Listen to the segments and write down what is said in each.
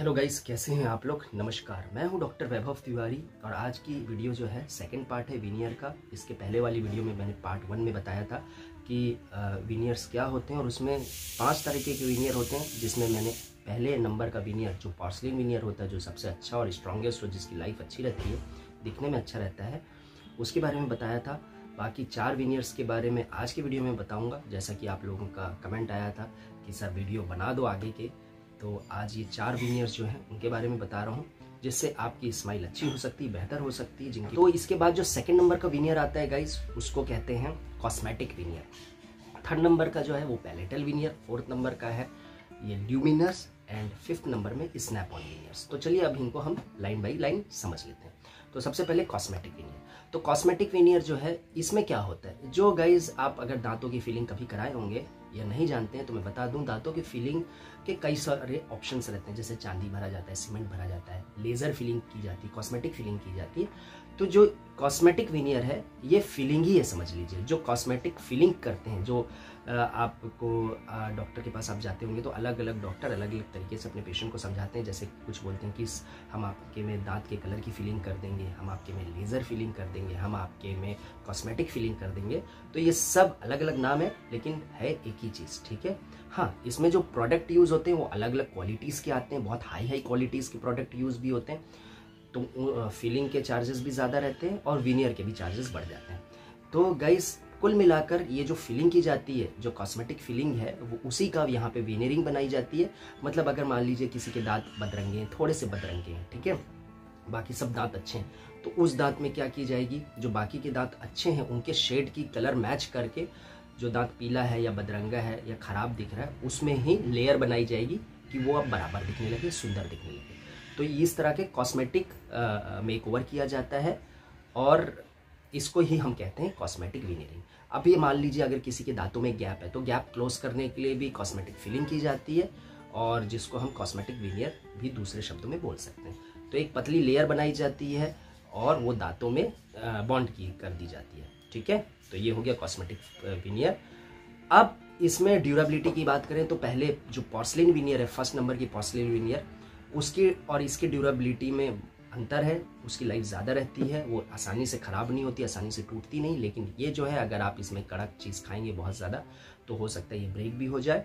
Hello guys, कैसे हैं आप लोग। नमस्कार, मैं हूं डॉक्टर वैभव तिवारी और आज की वीडियो जो है सेकंड पार्ट है विनियर का। इसके पहले वाली वीडियो में मैंने पार्ट 1 में बताया था कि विनियर्स क्या होते हैं और उसमें 5 तरीके के विनियर होते हैं, जिसमें मैंने पहले नंबर का विनियर जो पोर्सिलेन विनियर होता है, जो सबसे अच्छा और स्ट्रॉन्गेस्ट हो, जिसकी लाइफ अच्छी रहती है, दिखने में अच्छा रहता है, उसके बारे में बताया था। बाकी 4 विनियर्स के बारे में आज की वीडियो में बताऊँगा, जैसा कि आप लोगों का कमेंट आया था कि सर वीडियो बना दो आगे के। तो आज ये 4 विनियर्स जो हैं उनके बारे में बता रहा हूँ, जिससे आपकी स्माइल अच्छी हो सकती है, बेहतर हो सकती है जिनकी। तो इसके बाद जो सेकंड नंबर का विनियर आता है गाइस, उसको कहते हैं कॉस्मेटिक विनियर। थर्ड नंबर का जो है वो पैलेटल विनियर, फोर्थ नंबर का है ये ल्यूमिनस एंड फिफ्थ नंबर में स्नैप ऑन विनियर्स। तो चलिए अब इनको हम लाइन बाई लाइन समझ लेते हैं। तो सबसे पहले कॉस्मेटिक विनियर। तो कॉस्मेटिक विनियर जो है, इसमें क्या होता है, जो गाइज आप अगर दांतों की फिलिंग कभी कराए होंगे या नहीं जानते हैं तो मैं बता दूं, दांतों की फिलिंग के कई सारे ऑप्शंस रहते हैं। जैसे चांदी भरा जाता है, सीमेंट भरा जाता है, लेजर फिलिंग की जाती है, कॉस्मेटिक फिलिंग की जाती है। तो जो कॉस्मेटिक विनियर है ये फिलिंग ही है, समझ लीजिए। जो कॉस्मेटिक फिलिंग करते हैं, जो आपको डॉक्टर के पास आप जाते होंगे तो अलग अलग डॉक्टर अलग अलग तरीके से अपने पेशेंट को समझाते हैं। जैसे कुछ बोलते हैं कि हम आपके में दांत के कलर की फिलिंग कर देंगे, हम आपके में लेज़र फिलिंग कर देंगे, हम आपके में कॉस्मेटिक फिलिंग कर देंगे। तो ये सब अलग अलग नाम है, लेकिन है एक ही चीज़, ठीक है। हाँ, इसमें जो प्रोडक्ट यूज़ होते हैं वो अलग अलग क्वालिटीज़ के आते हैं, बहुत हाई क्वालिटीज़ के प्रोडक्ट यूज़ भी होते हैं। तो फिलिंग के चार्जेस भी ज़्यादा रहते हैं और विनियर के भी चार्जेस बढ़ जाते हैं। तो गाइस, कुल मिलाकर ये जो फिलिंग की जाती है, जो कॉस्मेटिक फिलिंग है, वो उसी का यहाँ पे विनियरिंग बनाई जाती है। मतलब अगर मान लीजिए किसी के दांत बदरंगे हैं, थोड़े से बदरंगे हैं, ठीक है, बाकी सब दांत अच्छे हैं, तो उस दांत में क्या की जाएगी, जो बाकी के दांत अच्छे हैं उनके शेड की कलर मैच करके, जो दांत पीला है या बदरंगा है या खराब दिख रहा है, उसमें ही लेयर बनाई जाएगी कि वो अब बराबर दिखने लगे, सुंदर दिखने लगे। तो इस तरह के कॉस्मेटिक मेकओवर किया जाता है और इसको ही हम कहते हैं कॉस्मेटिक विनियरिंग। अब ये मान लीजिए अगर किसी के दांतों में गैप है तो गैप क्लोज करने के लिए भी कॉस्मेटिक फिलिंग की जाती है, और जिसको हम कॉस्मेटिक विनियर भी दूसरे शब्दों में बोल सकते हैं। तो एक पतली लेयर बनाई जाती है और वो दांतों में बॉन्ड की कर दी जाती है, ठीक है। तो ये हो गया कॉस्मेटिक विनियर। अब इसमें ड्यूरेबिलिटी की बात करें तो पहले जो पोर्सिलेन विनियर है, फर्स्ट नंबर की पोर्सिलेन विनियर, उसकी और इसकी ड्यूरेबिलिटी में अंतर है। उसकी लाइफ ज़्यादा रहती है, वो आसानी से ख़राब नहीं होती, आसानी से टूटती नहीं। लेकिन ये जो है, अगर आप इसमें कड़क चीज़ खाएंगे बहुत ज़्यादा तो हो सकता है ये ब्रेक भी हो जाए।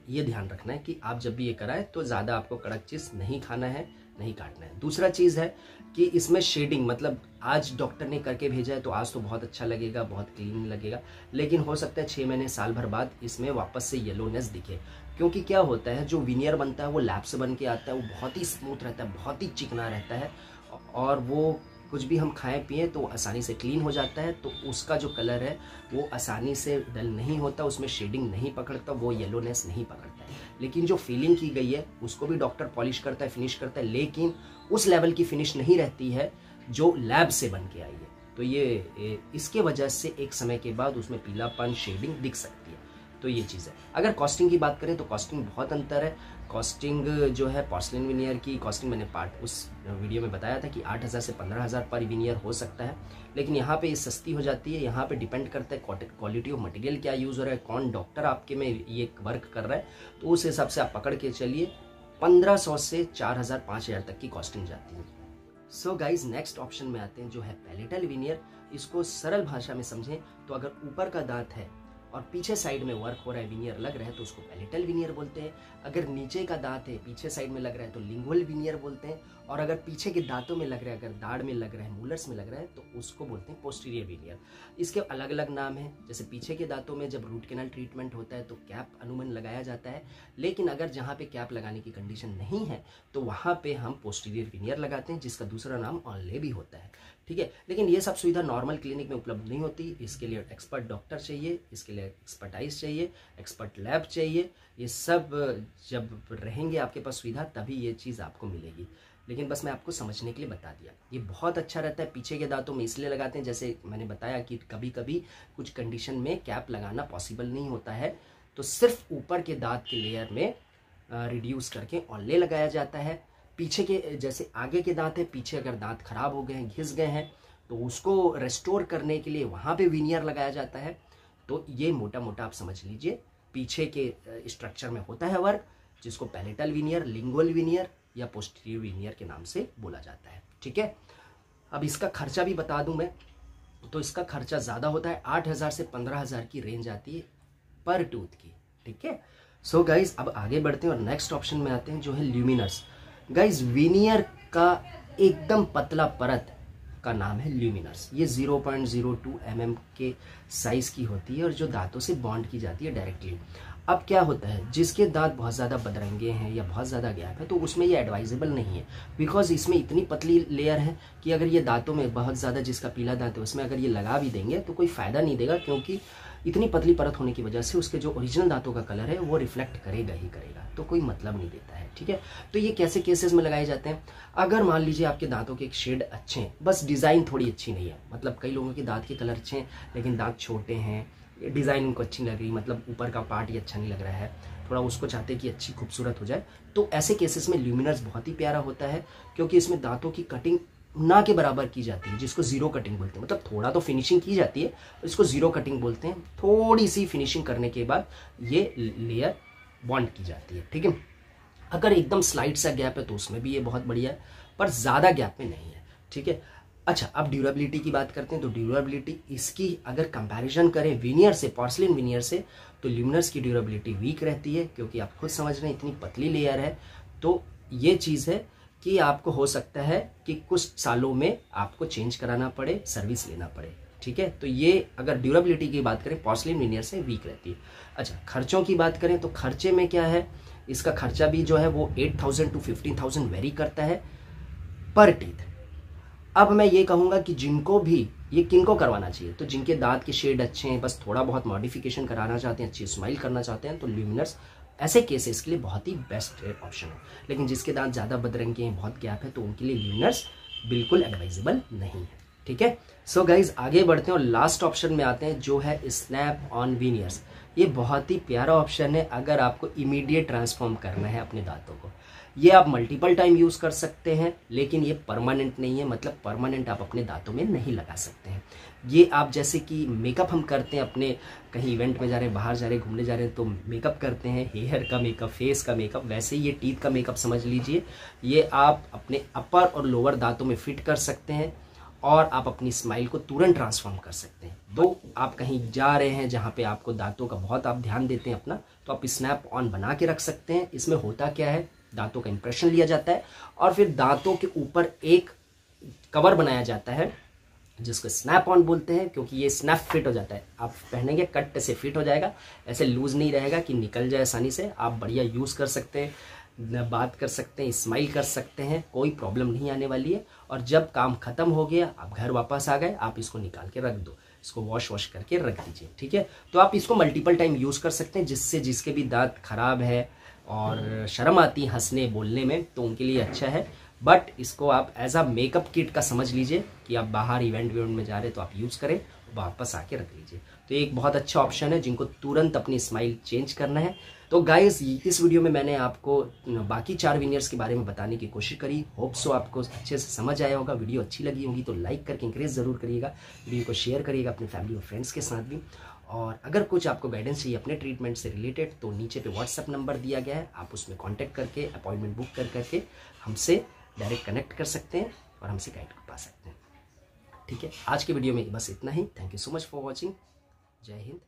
ये ध्यान रखना है कि आप जब भी ये कराएं तो ज़्यादा आपको कड़क चीज़ नहीं खाना है, नहीं काटना है। दूसरा चीज़ है कि इसमें शेडिंग, मतलब आज डॉक्टर ने करके भेजा है तो आज तो बहुत अच्छा लगेगा, बहुत क्लीन लगेगा, लेकिन हो सकता है 6 महीने साल भर बाद इसमें वापस से येलोनेस दिखे। क्योंकि क्या होता है, जो विनियर बनता है वो लैब से बन के आता है, वो बहुत ही स्मूथ रहता है, बहुत ही चिकना रहता है, और वो कुछ भी हम खाएं पिएं तो आसानी से क्लीन हो जाता है। तो उसका जो कलर है वो आसानी से डल नहीं होता, उसमें शेडिंग नहीं पकड़ता, वो येलोनेस नहीं पकड़ता है। लेकिन जो फिलिंग की गई है उसको भी डॉक्टर पॉलिश करता है, फिनिश करता है, लेकिन उस लेवल की फिनिश नहीं रहती है जो लैब से बन के आई है। तो ये इसके वजह से एक समय के बाद उसमें पीलापन, शेडिंग दिख सकती है। तो ये चीज़ है। अगर कॉस्टिंग की बात करें तो कॉस्टिंग बहुत अंतर है। कॉस्टिंग जो है पोर्सिलेन विनियर की कॉस्टिंग मैंने पार्ट उस वीडियो में बताया था कि 8,000 से 15,000 पर विनियर हो सकता है, लेकिन यहाँ पे ये सस्ती हो जाती है। यहाँ पे डिपेंड करता है क्वालिटी ऑफ मटेरियल क्या यूज़ हो रहा है, कौन डॉक्टर आपके में ये वर्क कर रहा है, तो उस हिसाब से आप पकड़ के चलिए 1500 से 4,000 5,000 तक की कॉस्टिंग जाती है। सो गाइज, नेक्स्ट ऑप्शन में आते हैं जो है पैलेटल विनियर। इसको सरल भाषा में समझें तो अगर ऊपर का दांत है और पीछे साइड में वर्क हो रहा है, विनियर लग रहा है, तो उसको पैलेटल विनियर बोलते हैं। अगर नीचे का दांत है, पीछे साइड में लग रहा है, तो लिंगुअल विनियर बोलते हैं। और अगर पीछे के दांतों में लग रहा है, अगर दाढ़ में लग रहा है, मूलर्स में लग रहा है, तो उसको बोलते हैं पोस्टीरियर विनियर। इसके अलग अलग नाम हैं। जैसे पीछे के दांतों में जब रूट कैनाल ट्रीटमेंट होता है तो कैप अनुमान लगाया जाता है, लेकिन अगर जहाँ पे कैप लगाने की कंडीशन नहीं है तो वहाँ पे हम पोस्टीरियर विनियर लगाते हैं, जिसका दूसरा नाम ऑनले भी होता है, ठीक है। लेकिन ये सब सुविधा नॉर्मल क्लिनिक में उपलब्ध नहीं होती। इसके लिए एक्सपर्ट डॉक्टर चाहिए, इसके लिए एक्सपर्टाइज चाहिए, एक्सपर्ट लैब चाहिए। ये सब जब रहेंगे आपके पास सुविधा तभी ये चीज़ आपको मिलेगी। लेकिन बस मैं आपको समझने के लिए बता दिया। ये बहुत अच्छा रहता है। पीछे के दांतों में इसलिए लगाते हैं, जैसे मैंने बताया कि कभी कभी कुछ कंडीशन में कैप लगाना पॉसिबल नहीं होता है, तो सिर्फ ऊपर के दांत के लेयर में रिड्यूस करके ऑनले लगाया जाता है। पीछे के, जैसे आगे के दांत है, पीछे अगर दांत खराब हो गए हैं, घिस गए हैं, तो उसको रेस्टोर करने के लिए वहाँ पे विनियर लगाया जाता है। तो ये मोटा मोटा आप समझ लीजिए, पीछे के स्ट्रक्चर में होता है वर्क, जिसको पैलेटल विनियर, लिंगुअल विनियर या पोस्टीरियर वीनियर के नाम से बोला जाता है। ठीक है, अब इसका खर्चा भी बता दूं मैं, तो इसका खर्चा ज़्यादा होता है, 8,000 से 15,000 की रेंज आती है पर टूथ की। ठीक है, सो गाइज अब आगे बढ़ते हैं और नेक्स्ट ऑप्शन में आते हैं जो है ल्यूमिनर्स। गाइज वीनियर का एकदम पतला परत का नाम है ल्यूमिनर्स। ये 0.02 mm के साइज की होती है और जो दांतों से बॉन्ड की जाती है डायरेक्टली। अब क्या होता है, जिसके दांत बहुत ज़्यादा बदरंगे हैं या बहुत ज़्यादा गैप है तो उसमें ये एडवाइजेबल नहीं है, बिकॉज इसमें इतनी पतली लेयर है कि अगर ये दांतों में बहुत ज़्यादा, जिसका पीला दांत है उसमें अगर ये लगा भी देंगे तो कोई फ़ायदा नहीं देगा, क्योंकि इतनी पतली परत होने की वजह से उसके जो ओरिजिनल दांतों का कलर है वो रिफ्लेक्ट करेगा ही करेगा, तो कोई मतलब नहीं देता है। ठीक है, तो ये कैसे केसेस में लगाए जाते हैं, अगर मान लीजिए आपके दांतों के एक शेड अच्छे हैं, बस डिज़ाइन थोड़ी अच्छी नहीं है, मतलब कई लोगों के दांत के कलर अच्छे हैं लेकिन दांत छोटे हैं, डिज़ाइन उनको अच्छी लग रही, मतलब ऊपर का पार्ट ही अच्छा नहीं लग रहा है, थोड़ा उसको चाहते कि अच्छी खूबसूरत हो जाए, तो ऐसे केसेस में ल्यूमिनर्स बहुत ही प्यारा होता है, क्योंकि इसमें दांतों की कटिंग ना के बराबर की जाती है, जिसको जीरो कटिंग बोलते हैं। मतलब थोड़ा तो फिनिशिंग की जाती है, इसको जीरो कटिंग बोलते हैं। थोड़ी सी फिनिशिंग करने के बाद ये लेयर बॉन्ड की जाती है। ठीक है, अगर एकदम स्लाइड सा गैप है तो उसमें भी ये बहुत बढ़िया है, पर ज़्यादा गैप में नहीं है। ठीक है, अच्छा अब ड्यूरेबिलिटी की बात करते हैं, तो ड्यूरेबिलिटी इसकी अगर कंपैरिजन करें विनियर से, पोर्सिलिन विनियर से, तो ल्यूमिनर्स की ड्यूरेबिलिटी वीक रहती है, क्योंकि आप खुद समझ रहे हैं इतनी पतली लेयर है। तो ये चीज़ है कि आपको हो सकता है कि कुछ सालों में आपको चेंज कराना पड़े, सर्विस लेना पड़े। ठीक है, तो ये अगर ड्यूरेबिलिटी की बात करें पोर्सिलिन विनियर से वीक रहती है। अच्छा खर्चों की बात करें तो खर्चे में क्या है, इसका खर्चा भी जो है वो 8,000 to 15,000 वेरी करता है पर टीथ। अब मैं ये कहूँगा कि जिनको भी ये किनको करवाना चाहिए, तो जिनके दांत के शेड अच्छे हैं, बस थोड़ा बहुत मॉडिफिकेशन कराना चाहते हैं, अच्छी स्माइल करना चाहते हैं, तो ल्यूमिनर्स ऐसे केसेस के लिए बहुत ही बेस्ट ऑप्शन है। लेकिन जिसके दांत ज़्यादा बदरंगे हैं, बहुत गैप है, तो उनके लिए ल्यूमिनर्स बिल्कुल एडवाइजेबल नहीं है। ठीक है, सो गाइज आगे बढ़ते हैं और लास्ट ऑप्शन में आते हैं जो है स्नैप ऑन विनियर्स। ये बहुत ही प्यारा ऑप्शन है अगर आपको इमीडिएट ट्रांसफॉर्म करना है अपने दांतों को। ये आप मल्टीपल टाइम यूज़ कर सकते हैं, लेकिन ये परमानेंट नहीं है, मतलब परमानेंट आप अपने दांतों में नहीं लगा सकते हैं। ये आप जैसे कि मेकअप हम करते हैं, अपने कहीं इवेंट में जा रहे हैं, बाहर जा रहे हैं, घूमने जा रहे हैं, तो मेकअप करते हैं, हेयर का मेकअप, फेस का मेकअप, वैसे ही ये टीथ का मेकअप समझ लीजिए। ये आप अपने अपर और लोअर दांतों में फिट कर सकते हैं और आप अपनी स्माइल को तुरंत ट्रांसफॉर्म कर सकते हैं। तो आप कहीं जा रहे हैं जहाँ पे आपको दांतों का बहुत आप ध्यान देते हैं अपना, तो आप स्नैप ऑन बना के रख सकते हैं। इसमें होता क्या है, दांतों का इंप्रेशन लिया जाता है और फिर दांतों के ऊपर एक कवर बनाया जाता है जिसको स्नैप ऑन बोलते हैं, क्योंकि ये स्नैप फिट हो जाता है। आप पहनेंगे कट से फिट हो जाएगा, ऐसे लूज नहीं रहेगा कि निकल जाए आसानी से। आप बढ़िया यूज़ कर सकते हैं, बात कर सकते हैं, स्माइल कर सकते हैं, कोई प्रॉब्लम नहीं आने वाली है। और जब काम खत्म हो गया, आप घर वापस आ गए, आप इसको निकाल के रख दो, इसको वॉश करके रख दीजिए। ठीक है, तो आप इसको मल्टीपल टाइम यूज़ कर सकते हैं, जिससे जिसके भी दांत खराब है और शर्म आती है हंसने बोलने में, तो उनके लिए अच्छा है। बट इसको आप एज अ मेकअप किट का समझ लीजिए कि आप बाहर इवेंट में जा रहे हैं तो आप यूज़ करें, वापस आके रख लीजिए। तो एक बहुत अच्छा ऑप्शन है जिनको तुरंत अपनी स्माइल चेंज करना है। तो गाइस इस वीडियो में मैंने आपको बाकी 4 विनियर्स के बारे में बताने की कोशिश करी। होप सो आपको अच्छे से समझ आया होगा। वीडियो अच्छी लगी होगी तो लाइक करके इंकरेज ज़रूर करिएगा, वीडियो को शेयर करिएगा अपनी फैमिली और फ्रेंड्स के साथ भी। और अगर कुछ आपको गाइडेंस चाहिए अपने ट्रीटमेंट से रिलेटेड, तो नीचे पे व्हाट्सएप नंबर दिया गया है, आप उसमें कॉन्टैक्ट करके अपॉइंटमेंट बुक करके हमसे डायरेक्ट कनेक्ट कर सकते हैं और हमसे गाइड पा सकते हैं। ठीक है, आज के वीडियो में बस इतना ही। Thank you so much for watching. जय हिंद।